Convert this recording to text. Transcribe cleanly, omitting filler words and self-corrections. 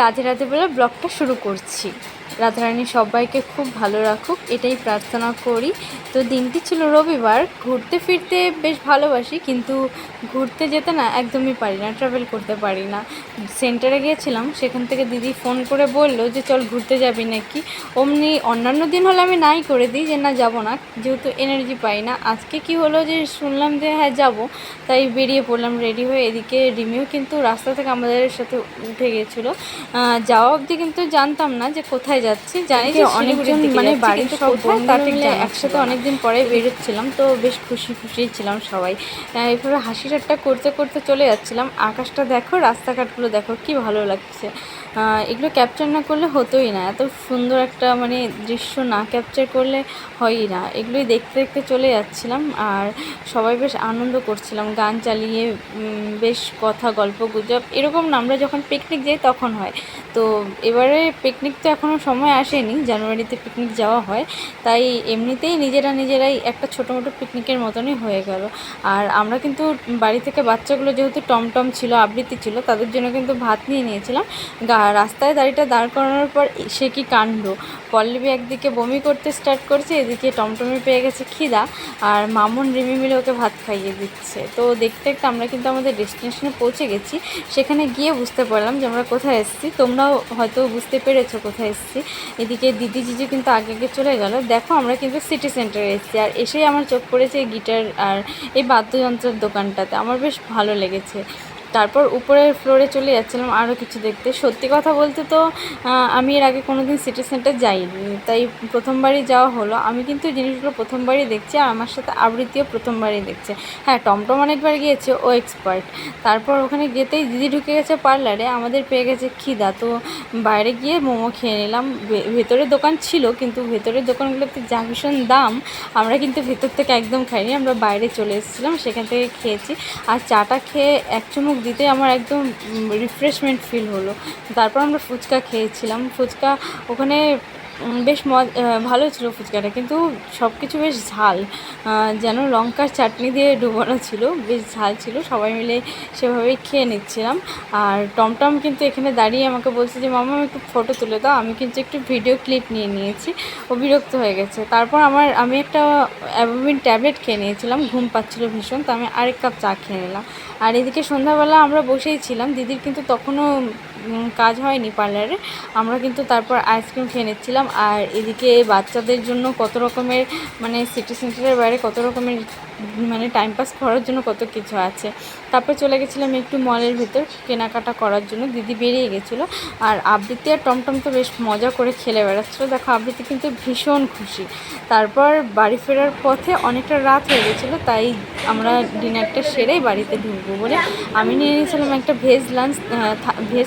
রাধে রাধে বলে ব্লগটা শুরু করছি। রাধারানী সবাইকে খুব ভালো রাখুক এটাই প্রার্থনা করি। তো দিনটি ছিল রবিবার। ঘুরতে ফিরতে বেশ ভালোবাসি, কিন্তু ঘুরতে যেতে না একদমই পারি না, ট্রাভেল করতে পারি না। সেন্টারে গিয়েছিলাম, সেখান থেকে দিদি ফোন করে বলল যে চল ঘুরতে যাবি নাকি। অমনি অন্যান্য দিন হলে আমি নাই করে দিই যে না যাব না, যেহেতু এনার্জি পাই না। আজকে কি হলো যে শুনলাম যে হ্যাঁ যাব, তাই বেরিয়ে পড়লাম রেডি হয়ে। এদিকে রিমিও কিন্তু রাস্তা থেকে আমাদের সাথে উঠে গিয়েছিলো। যাওয়া অবধি কিন্তু জানতাম না যে কোথায় যাচ্ছি, জানি যে অনেকজন মানে বাড়ির সব বন্ধুরা মিলে একসাথে অনেকদিন পরে বেরোচ্ছিলাম, তো বেশ খুশি খুশি ছিলাম সবাই। এভাবে হাসি ঠাট্টা করতে করতে চলে যাচ্ছিলাম। আকাশটা দেখো, রাস্তাঘাটগুলো দেখো, কি ভালো লাগছে। এগুলো ক্যাপচার না করলে হতোই না, এত সুন্দর একটা মানে দৃশ্য না ক্যাপচার করলে হয়ই না। এগুলোই দেখতে দেখতে চলে যাচ্ছিলাম, আর সবাই বেশ আনন্দ করছিলাম গান চালিয়ে। বেশ কথা গল্প গুজব এরকম না, আমরা যখন পিকনিক যাই তখন হয়। তো এবারে পিকনিক তো এখনও সময় আসেনি, জানুয়ারিতে পিকনিক যাওয়া হয়, তাই এমনিতেই নিজেরাই একটা ছোটো মোটো পিকনিকের মতনই হয়ে গেল। আর আমরা কিন্তু বাড়ি থেকে বাচ্চাগুলো যেহেতু টমটম ছিল, আবৃত্তি ছিল, তাদের জন্য কিন্তু ভাত নিয়ে নিয়েছিলাম। রাস্তায় গাড়িটা দাঁড় করানোর পর সে কি কাণ্ড! পল্লবী একদিকে বমি করতে স্টার্ট করছে, এদিকে টমটমে পেয়ে গেছে খিদা, আর মামুন রিমি মিলে ওকে ভাত খাইয়ে দিচ্ছে। তো দেখতে দেখতে আমরা কিন্তু আমাদের ডেস্টিনেশনে পৌঁছে গেছি। সেখানে গিয়ে বুঝতে পারলাম যে আমরা কোথায় এসেছি। তোমরাও হয়তো বুঝতে পেরেছো কোথায় এসেছি। এদিকে দিদি জিজু কিন্তু আগে আগে চলে গেল। দেখো আমরা কিন্তু সিটি সেন্টারে এসেছি, আর এসেই আমার চোখ পড়েছে এই গিটার আর এই বাদ্যযন্ত্রের দোকানটাতে। আমার বেশ ভালো লেগেছে। তারপর উপরের ফ্লোরে চলে যাচ্ছিলাম আরও কিছু দেখতে। সত্যি কথা বলতে তো আমি এর আগে কোনো দিন সিটি সেন্টার যাইনি, তাই প্রথমবারই যাওয়া হলো। আমি কিন্তু জিনিসগুলো প্রথমবারই দেখছি, আর আমার সাথে আবৃত্তিও প্রথমবারই দেখছে। হ্যাঁ, টমটম অনেকবার গিয়েছে, ও এক্সপার্ট। তারপর ওখানে যেতেই দিদি ঢুকে গেছে পার্লারে, আমাদের পেয়ে গেছে খিদা। তো বাইরে গিয়ে মোমো খেয়ে নিলাম। ভেতরের দোকান ছিল, কিন্তু ভেতরের দোকানগুলোতে যা ভীষণ দাম, আমরা কিন্তু ভেতর থেকে একদম খাইনি, আমরা বাইরে চলে এসেছিলাম, সেখান থেকে খেয়েছি। আর চাটা খেয়ে এক চুমুক দিতে আমার একদম রিফ্রেশমেন্ট ফিল হলো। তারপর আমরা ফুচকা খেয়েছিলাম। ফুচকা ওখানে বেশ ভালো ছিল ফুচকাটা, কিন্তু সব কিছু বেশ ঝাল, যেন লঙ্কার চাটনি দিয়ে ডুবানো ছিল, বেশ ঝাল ছিল। সবাই মিলে সেভাবেই খেয়ে নিচ্ছিলাম। আর টমটম কিন্তু এখানে দাঁড়িয়ে আমাকে বলছে যে মামা একটু ফটো তুলে দাও। আমি কিন্তু একটু ভিডিও ক্লিপ নিয়ে নিয়েছি, ও বিরক্ত হয়ে গেছে। তারপর আমি একটা অ্যাভোমিন ট্যাবলেট খেয়ে নিয়েছিলাম, ঘুম পাচ্ছিলো ভীষণ, তো আমি আরেক কাপ চা খেয়ে নিলাম। আর এদিকে সন্ধ্যাবেলা আমরা বসেই ছিলাম, দিদির কিন্তু তখনও কাজ হয়নি পার্লারে। আমরা কিন্তু তারপর আইসক্রিম খেয়ে নিচ্ছিলাম। আর এদিকে বাচ্চাদের জন্য কত রকমের মানে সিটি সেন্টারের বাইরে কত রকমের মানে টাইম পাস করার জন্য কত কিছু আছে। তারপর চলে গেছিলাম একটু মলের ভিতর কেনাকাটা করার জন্য, দিদি বেরিয়ে গেছিলো। আর আবৃত্তি আর টমটম তো বেশ মজা করে খেলে বেড়াচ্ছিলো। দেখো আবৃত্তি কিন্তু ভীষণ খুশি। তারপর বাড়ি ফেরার পথে অনেকটা রাত হয়ে গেছিলো, তাই আমরা ডিনারটা সেরেই বাড়িতে ঢুকবো বলে আমি নিয়ে নিয়েছিলাম একটা ভেজ লাঞ্চ, ভেজ